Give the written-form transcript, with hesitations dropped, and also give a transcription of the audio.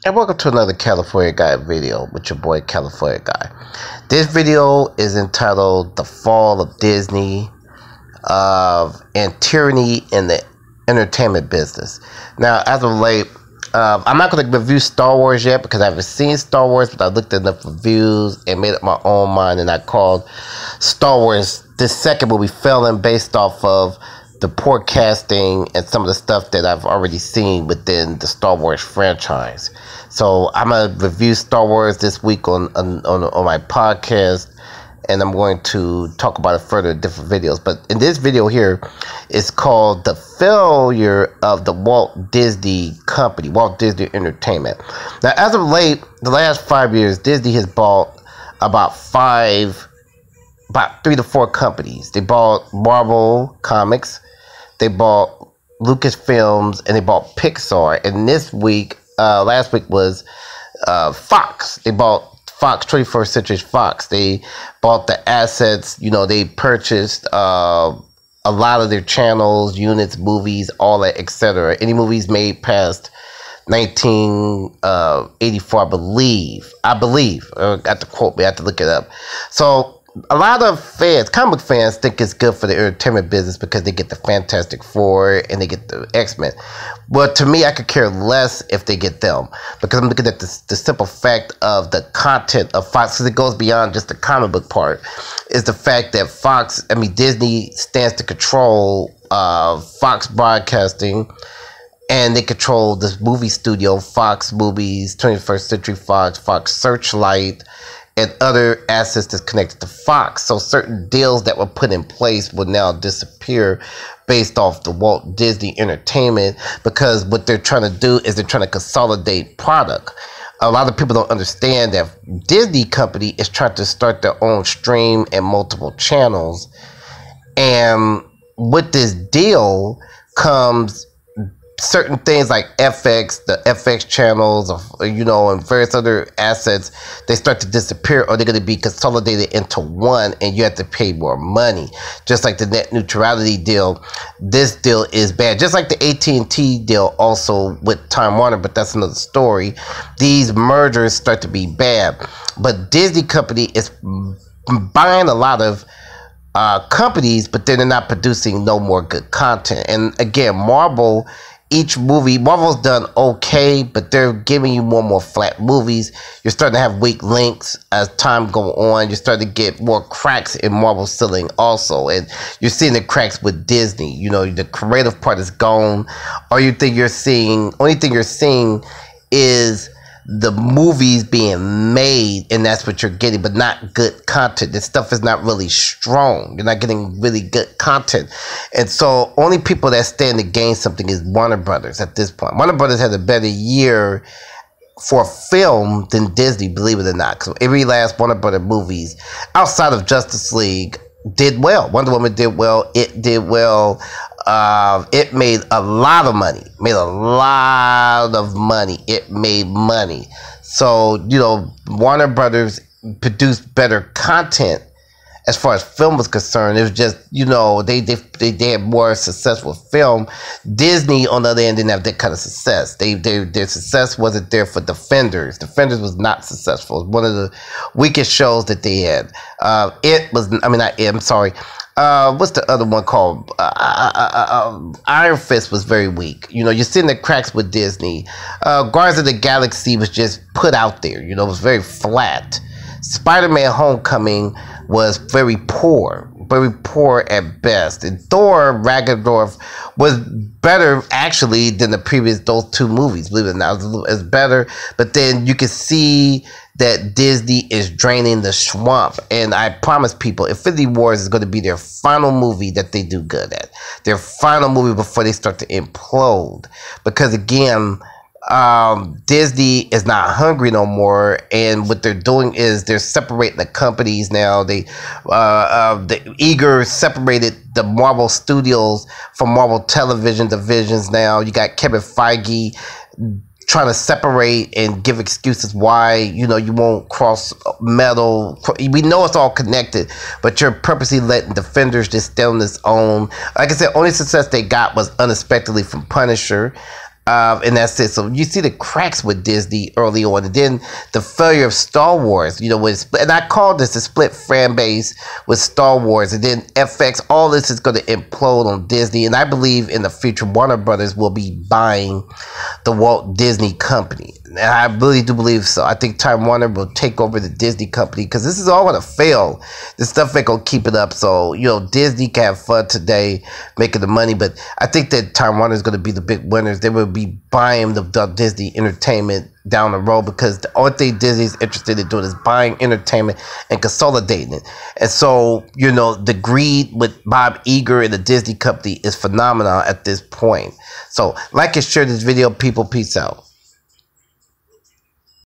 And welcome to another California Guy video with your boy California Guy. This video is entitled The Fall of Disney and Tyranny in the Entertainment Business. Now, as of late, I'm not going to review Star Wars yet because I haven't seen Star Wars, but I looked at enough reviews and made up my own mind, and I called Star Wars this second movie failing based off of the poor casting and some of the stuff that I've already seen within the Star Wars franchise. So I'm gonna review Star Wars this week on my podcast, and I'm going to talk about it further in different videos. But in this video here, it's called The Failure of the Walt Disney Company, Walt Disney Entertainment. Now, as of late, the last 5 years, Disney has bought about 3 to 4 companies. They bought Marvel Comics, they bought Lucasfilms, and they bought Pixar. And this week, last week was Fox. They bought Fox, 21st Century Fox. They bought the assets. You know, they purchased a lot of their channels, units, movies, all that, etc. Any movies made past 1984, I believe. Got to quote me. I have to look it up. So a lot of fans, comic fans, think it's good for the entertainment business because they get the Fantastic Four and they get the X-Men. But to me, I could care less if they get them, because I'm looking at the simple fact of the content of Fox, because it goes beyond just the comic book part. Is the fact that Disney stands to control Fox Broadcasting, and they control this movie studio, Fox Movies, 21st Century Fox, Fox Searchlight, and other assets that's connected to Fox. So certain deals that were put in place will now disappear based off the Walt Disney Entertainment, because what they're trying to do is they're trying to consolidate product. A lot of people don't understand that Disney company is trying to start their own stream and multiple channels. And with this deal comes certain things like FX, the FX channels, and various other assets. They start to disappear, or they're going to be consolidated into one, and you have to pay more money. Just like the net neutrality deal, this deal is bad. Just like the AT&T deal also with Time Warner, but that's another story. These mergers start to be bad. But Disney company is buying a lot of companies, but then they're not producing no more good content. And again, Marvel's done okay, but they're giving you more and more flat movies. You're starting to have weak links as time go on. You're starting to get more cracks in Marvel selling also, and you're seeing the cracks with Disney. You know, the creative part is gone. Only thing you're seeing is the movies being made, and that's what you're getting, but not good content. This stuff is not really strong. You're not getting really good content. And so only people that stand to gain something is Warner Brothers at this point. Warner Brothers had a better year for film than Disney, believe it or not. So every last Warner Brothers movies outside of Justice League did well. Wonder Woman did well. It did well. It made a lot of money. It made money. So, Warner Brothers produced better content as far as film was concerned. It was just, they had more successful film. Disney, on the other end, didn't have that kind of success. Their success wasn't there for Defenders. Defenders was not successful. It was one of the weakest shows that they had. What's the other one called? Iron Fist was very weak. You're seeing the cracks with Disney. Guardians of the Galaxy was just put out there. It was very flat. Spider-Man Homecoming was very poor at best. And Thor Ragnarok was better actually than those 2 movies. Believe it or not, it was better. But then you can see that Disney is draining the swamp. And I promise people, Infinity Wars is going to be their final movie that they do good at. Their final movie before they start to implode. Because again, Disney is not hungry no more, and what they're doing is they're separating the companies now. The Eager separated the Marvel Studios from Marvel Television divisions now. You got Kevin Feige trying to separate and give excuses why, you won't cross metal. We know it's all connected, but you're purposely letting Defenders just stay on its own. Like I said, only success they got was unexpectedly from Punisher. And that's it. So you see the cracks with Disney early on, and then the failure of Star Wars. You know, and I call this a split fan base with Star Wars, and then FX. All this is going to implode on Disney, and I believe in the future Warner Brothers will be buying the Walt Disney Company. And I really do believe so. I think Time Warner will take over the Disney Company because this is all going to fail. This stuff ain't going to keep it up. So, you know, Disney can have fun today making the money, but I think that Time Warner is going to be the big winners. They will be buying the Disney Entertainment down the road because the only thing Disney's interested in doing is buying entertainment and consolidating it. And so, you know, the greed with Bob Iger and the Disney Company is phenomenal at this point. So, like and share this video, people. Peace out.